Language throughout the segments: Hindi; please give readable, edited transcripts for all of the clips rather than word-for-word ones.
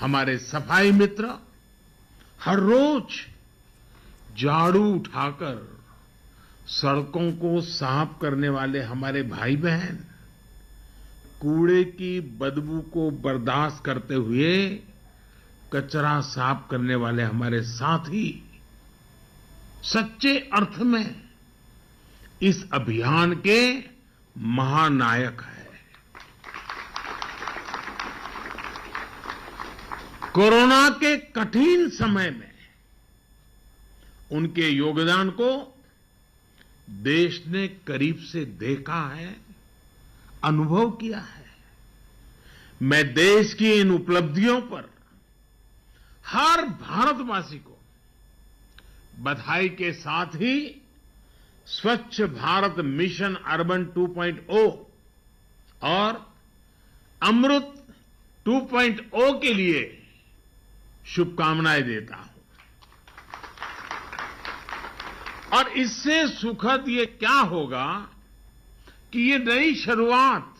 हमारे सफाई मित्र हर रोज झाड़ू उठाकर सड़कों को साफ करने वाले हमारे भाई बहन, कूड़े की बदबू को बर्दाश्त करते हुए कचरा साफ करने वाले हमारे साथी सच्चे अर्थ में इस अभियान के महानायक हैं। कोरोना के कठिन समय में उनके योगदान को देश ने करीब से देखा है, अनुभव किया है। मैं देश की इन उपलब्धियों पर हर भारतवासी को बधाई के साथ ही स्वच्छ भारत मिशन अर्बन 2.0 और अमृत 2.0 के लिए शुभकामनाएं देता हूं। और इससे सुखद ये क्या होगा कि ये नई शुरुआत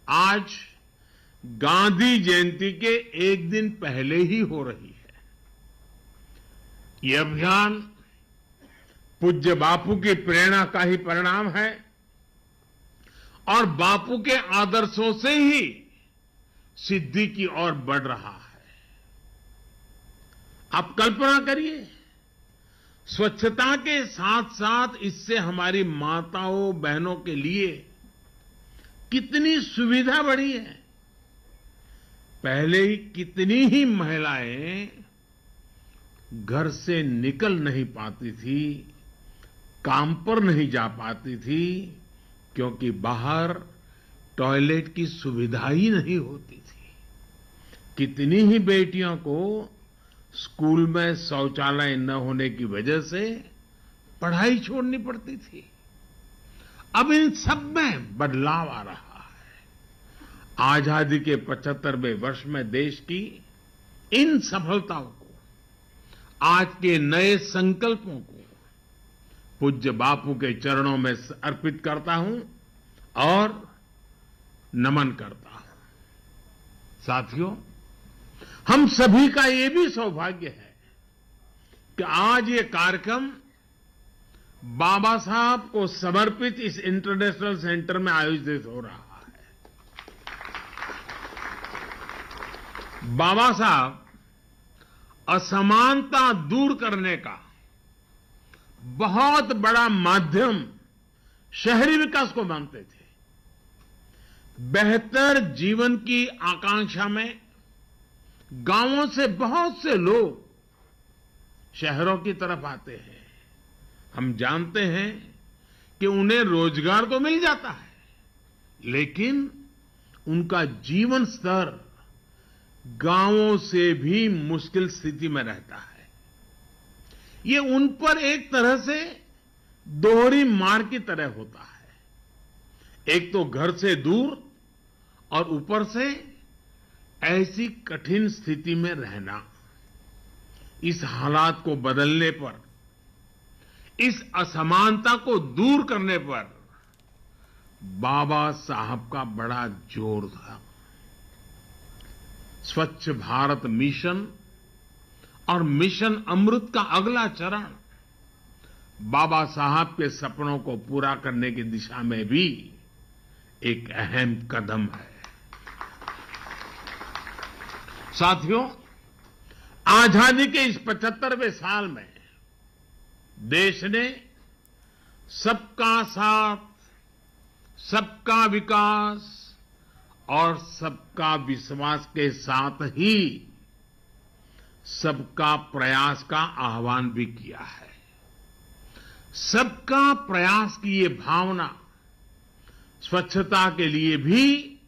आज गांधी जयंती के एक दिन पहले ही हो रही है। ये अभियान पूज्य बापू की प्रेरणा का ही परिणाम है और बापू के आदर्शों से ही सिद्धि की ओर बढ़ रहा है। आप कल्पना करिए, स्वच्छता के साथ साथ इससे हमारी माताओं बहनों के लिए कितनी सुविधा बढ़ी है। पहले ही कितनी ही महिलाएं घर से निकल नहीं पाती थी, काम पर नहीं जा पाती थी, क्योंकि बाहर टॉयलेट की सुविधा ही नहीं होती थी। कितनी ही बेटियों को स्कूल में शौचालय न होने की वजह से पढ़ाई छोड़नी पड़ती थी। अब इन सब में बदलाव आ रहा है। आजादी के 75वें वर्ष में देश की इन सफलताओं को, आज के नए संकल्पों को पूज्य बापू के चरणों में अर्पित करता हूं और नमन करता हूं। साथियों, हम सभी का ये भी सौभाग्य है कि आज ये कार्यक्रम बाबा साहब को समर्पित इस इंटरनेशनल सेंटर में आयोजित हो रहा है। बाबा साहब असमानता दूर करने का बहुत बड़ा माध्यम शहरी विकास को मानते थे। बेहतर जीवन की आकांक्षा में गांवों से बहुत से लोग शहरों की तरफ आते हैं। हम जानते हैं कि उन्हें रोजगार तो मिल जाता है, लेकिन उनका जीवन स्तर गांवों से भी मुश्किल स्थिति में रहता है। ये उन पर एक तरह से दोहरी मार की तरह होता है। एक तो घर से दूर और ऊपर से ऐसी कठिन स्थिति में रहना। इस हालात को बदलने पर, इस असमानता को दूर करने पर बाबा साहब का बड़ा जोर था। स्वच्छ भारत मिशन और मिशन अमृत का अगला चरण बाबा साहब के सपनों को पूरा करने की दिशा में भी एक अहम कदम है। साथियों, आजादी के इस 75वें साल में देश ने सबका साथ, सबका विकास और सबका विश्वास के साथ ही सबका प्रयास का आह्वान भी किया है। सबका प्रयास की ये भावना स्वच्छता के लिए भी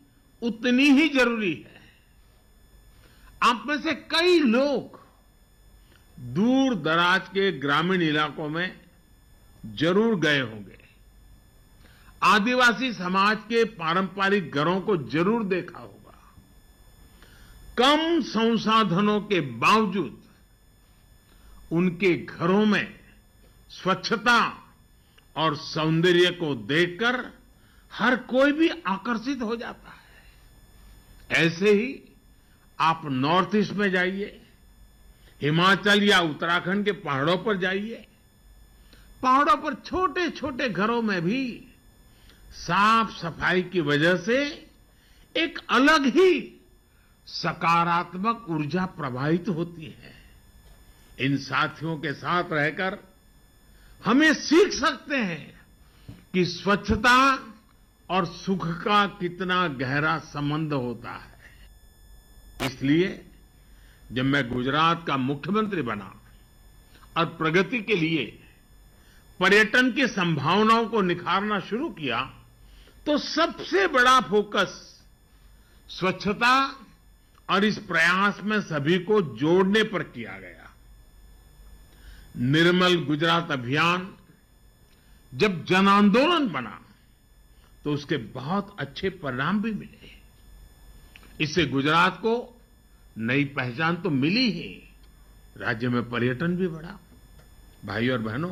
उतनी ही जरूरी है। आप में से कई लोग दूर दराज के ग्रामीण इलाकों में जरूर गए होंगे। आदिवासी समाज के पारंपरिक घरों को जरूर देखा होगा। कम संसाधनों के बावजूद उनके घरों में स्वच्छता और सौंदर्य को देखकर हर कोई भी आकर्षित हो जाता है। ऐसे ही आप नॉर्थ ईस्ट में जाइए, हिमाचल या उत्तराखंड के पहाड़ों पर जाइए, पहाड़ों पर छोटे छोटे घरों में भी साफ सफाई की वजह से एक अलग ही सकारात्मक ऊर्जा प्रवाहित होती है। इन साथियों के साथ रहकर हमें सीख सकते हैं कि स्वच्छता और सुख का कितना गहरा संबंध होता है। इसलिए जब मैं गुजरात का मुख्यमंत्री बना और प्रगति के लिए पर्यटन की संभावनाओं को निखारना शुरू किया, तो सबसे बड़ा फोकस स्वच्छता और इस प्रयास में सभी को जोड़ने पर किया गया। निर्मल गुजरात अभियान जब जन आंदोलन बना तो उसके बहुत अच्छे परिणाम भी मिले। इससे गुजरात को नई पहचान तो मिली ही, राज्य में पर्यटन भी बढ़ा। भाइयों और बहनों,